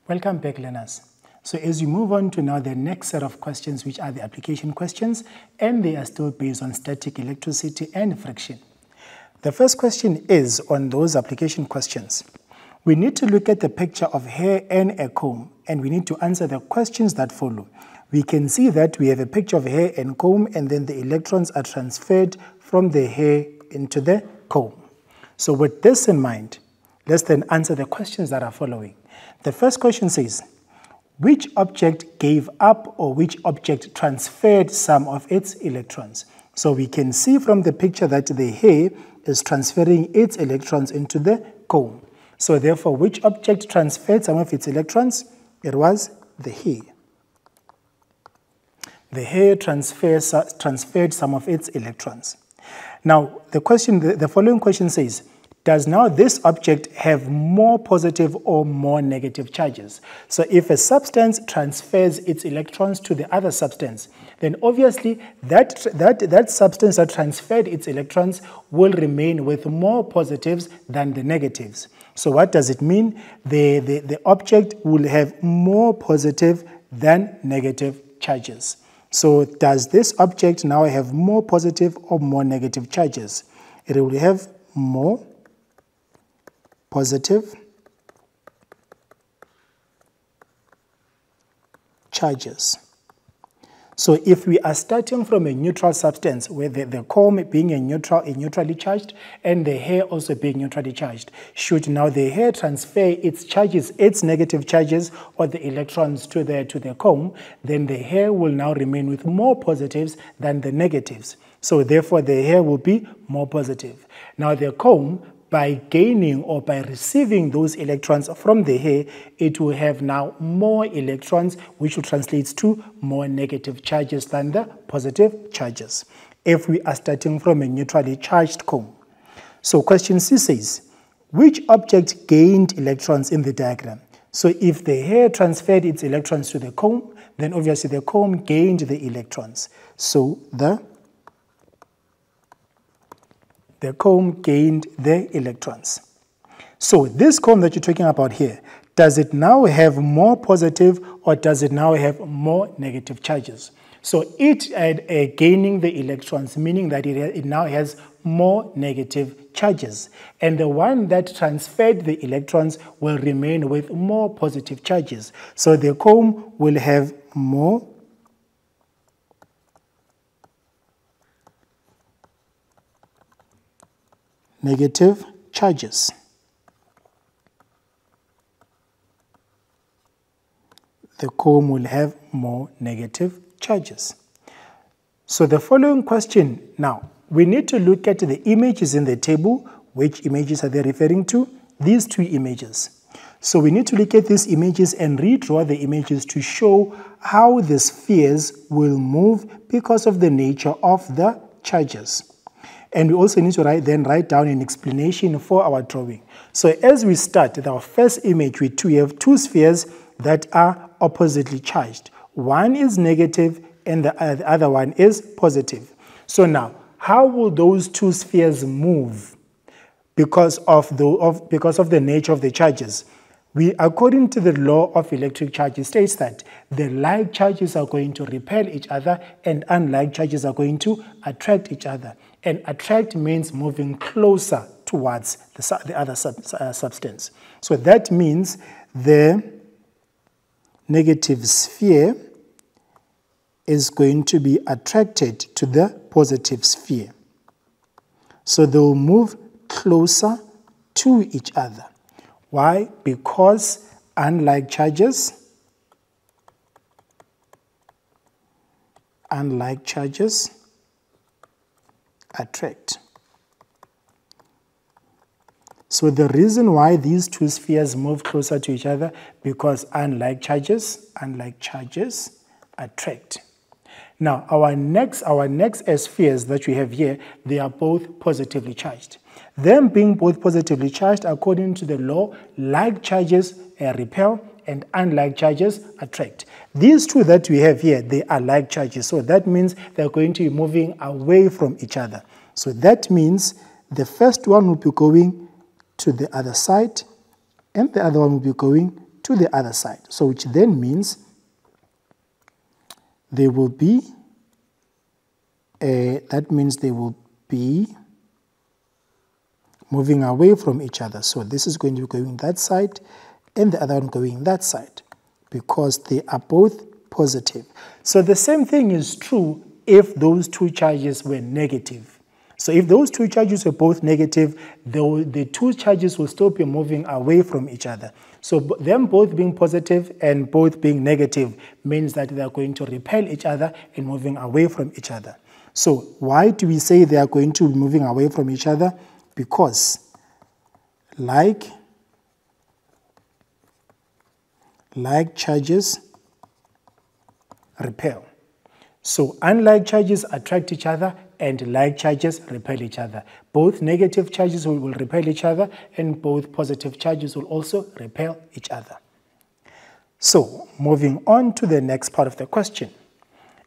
Welcome back, learners. So as you move on to now the next set of questions, which are the application questions, and they are still based on static electricity and friction. The first question is on those application questions. We need to look at the picture of hair and a comb, and we need to answer the questions that follow. We can see that we have a picture of hair and comb, and then the electrons are transferred from the hair into the comb. So with this in mind, let's then answer the questions that are following. The first question says, which object gave up or which object transferred some of its electrons? So we can see from the picture that the hair is transferring its electrons into the comb. So therefore, which object transferred some of its electrons? It was the hair. The hair transferred some of its electrons. Now, the following question says, does now this object have more positive or more negative charges? So if a substance transfers its electrons to the other substance, then obviously that substance that transferred its electrons will remain with more positives than the negatives. So what does it mean? The object will have more positive than negative charges. So does this object now have more positive or more negative charges? It will have more positive charges. So if we are starting from a neutral substance, where the comb being neutrally charged and the hair also being neutrally charged, should now the hair transfer its charges, its negative charges or the electrons to the comb, then the hair will now remain with more positives than the negatives. So therefore the hair will be more positive. Now the comb, by gaining or by receiving those electrons from the hair, it will have now more electrons, which will translate to more negative charges than the positive charges, if we are starting from a neutrally charged comb. So question C says, which object gained electrons in the diagram? So if the hair transferred its electrons to the comb, then obviously the comb gained the electrons. So the comb gained the electrons. So this comb that you're talking about here, does it now have more positive or does it now have more negative charges? So it gaining the electrons, meaning that it now has more negative charges. And the one that transferred the electrons will remain with more positive charges. So the comb will have more negative charges. The comb will have more negative charges. So the following question now, we need to look at the images in the table. Which images are they referring to? These two images. So we need to look at these images and redraw the images to show how the spheres will move because of the nature of the charges. And we also need to write down an explanation for our drawing. So as we start with our first image, we have two spheres that are oppositely charged. One is negative and the other one is positive. So now, how will those two spheres move because of the nature of the charges? According to the law of electric charge, it states that the like charges are going to repel each other and unlike charges are going to attract each other. And attract means moving closer towards the other substance. So that means the negative sphere is going to be attracted to the positive sphere. So they will move closer to each other. Why? Because unlike charges attract. So the reason why these two spheres move closer to each other, because unlike charges attract. Now our next spheres that we have here, they are both positively charged. Them being both positively charged, according to the law, like charges repel and unlike charges attract. These two that we have here, they are like charges. So that means they're going to be moving away from each other. So that means the first one will be going to the other side and the other one will be going to the other side. So which then means they will be, that means they will be moving away from each other. So this is going to be going that side and the other one going that side because they are both positive. So the same thing is true if those two charges were negative. So if those two charges were both negative, the two charges will still be moving away from each other. So them both being positive and both being negative means that they are going to repel each other and moving away from each other. So why do we say they are going to be moving away from each other? Because like charges repel. So unlike charges attract each other and like charges repel each other. Both negative charges will repel each other and both positive charges will also repel each other. So moving on to the next part of the question.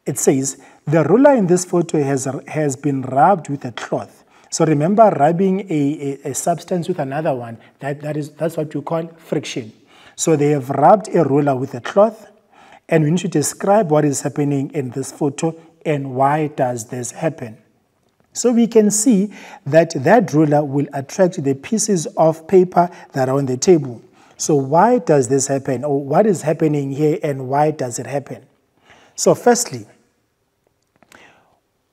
It says, the ruler in this photo has been rubbed with a cloth. So remember, rubbing a substance with another one, that's what you call friction. So they have rubbed a ruler with a cloth, and we need to describe what is happening in this photo and why does this happen. So we can see that that ruler will attract the pieces of paper that are on the table. So why does this happen, or what is happening here and why does it happen? So firstly,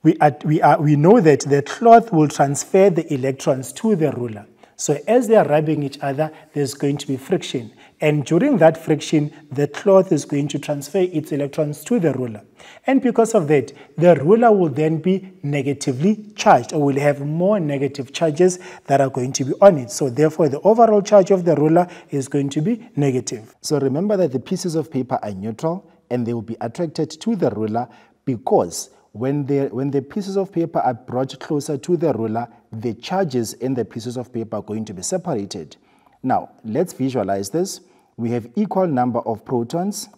we know that the cloth will transfer the electrons to the ruler. So as they are rubbing each other, there's going to be friction. And during that friction, the cloth is going to transfer its electrons to the ruler. And because of that, the ruler will then be negatively charged, or will have more negative charges that are going to be on it. So therefore, the overall charge of the ruler is going to be negative. So remember that the pieces of paper are neutral, and they will be attracted to the ruler because when the pieces of paper are brought closer to the ruler, the charges in the pieces of paper are going to be separated. Now, let's visualize this. We have equal number of protons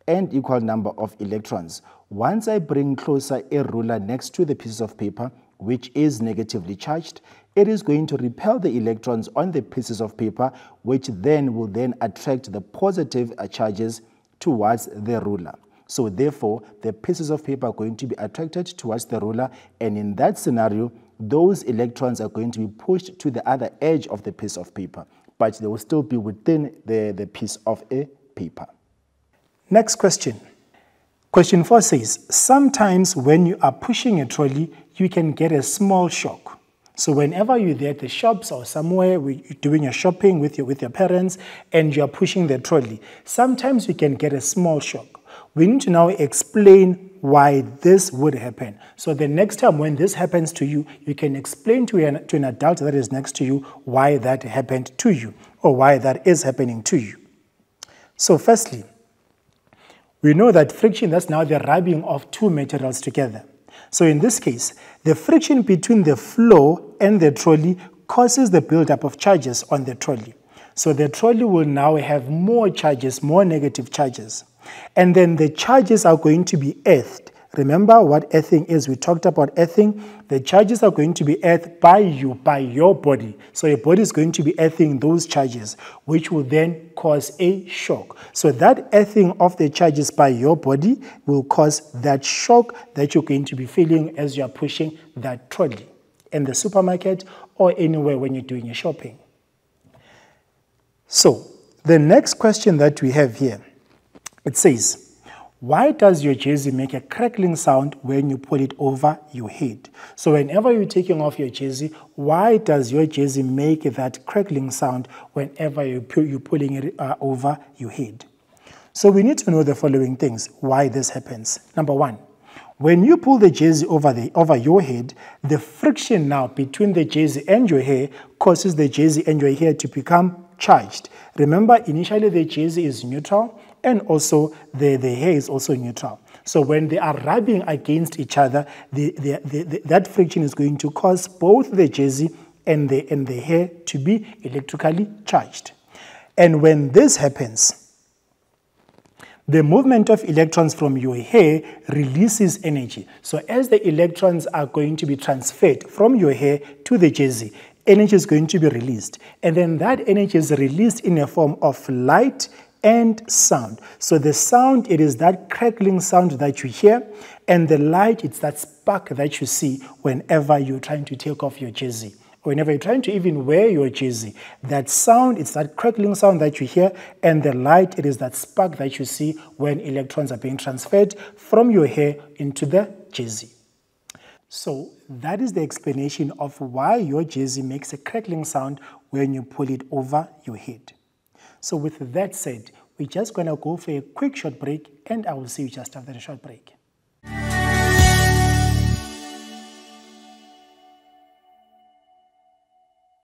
and equal number of electrons. Once I bring closer a ruler next to the pieces of paper, which is negatively charged, it is going to repel the electrons on the pieces of paper, which then will attract the positive charges towards the ruler. So therefore, the pieces of paper are going to be attracted towards the ruler, and in that scenario, those electrons are going to be pushed to the other edge of the piece of paper, but they will still be within the piece of a paper. Next question. Question 4 says, sometimes when you are pushing a trolley, you can get a small shock. So whenever you're there at the shops or somewhere, you're doing your shopping with your parents and you're pushing the trolley, sometimes you can get a small shock. We need to now explain why this would happen. So the next time when this happens to you, you can explain to an adult that is next to you why that happened to you or why that is happening to you. So firstly, we know that friction, that's now the rubbing of two materials together. So in this case, the friction between the floor and the trolley causes the buildup of charges on the trolley. So the trolley will now have more charges, more negative charges. And then the charges are going to be earthed. Remember what earthing is? We talked about earthing. The charges are going to be earthed by you, by your body. So your body is going to be earthing those charges, which will then cause a shock. So that earthing of the charges by your body will cause that shock that you're going to be feeling as you're pushing that trolley in the supermarket or anywhere when you're doing your shopping. So the next question that we have here, it says, why does your jersey make a crackling sound when you pull it over your head? So whenever you're taking off your jersey, why does your jersey make that crackling sound whenever you're pulling it over your head? So we need to know the following things, why this happens. Number one, when you pull the jersey over your head, the friction now between the jersey and your hair causes the jersey and your hair to become charged. Remember, initially the jersey is neutral, and also the hair is also neutral. So when they are rubbing against each other, that friction is going to cause both the jersey and the hair to be electrically charged. And when this happens, the movement of electrons from your hair releases energy. So as the electrons are going to be transferred from your hair to the jersey, energy is going to be released. And then that energy is released in a form of light and sound. So the sound, it is that crackling sound that you hear, and the light, it's that spark that you see whenever you're trying to take off your jersey. Whenever you're trying to even wear your jersey, that sound, it's that crackling sound that you hear, and the light, it is that spark that you see when electrons are being transferred from your hair into the jersey. So that is the explanation of why your jersey makes a crackling sound when you pull it over your head. So with that said, we're just going to go for a quick short break, and I will see you just after the short break.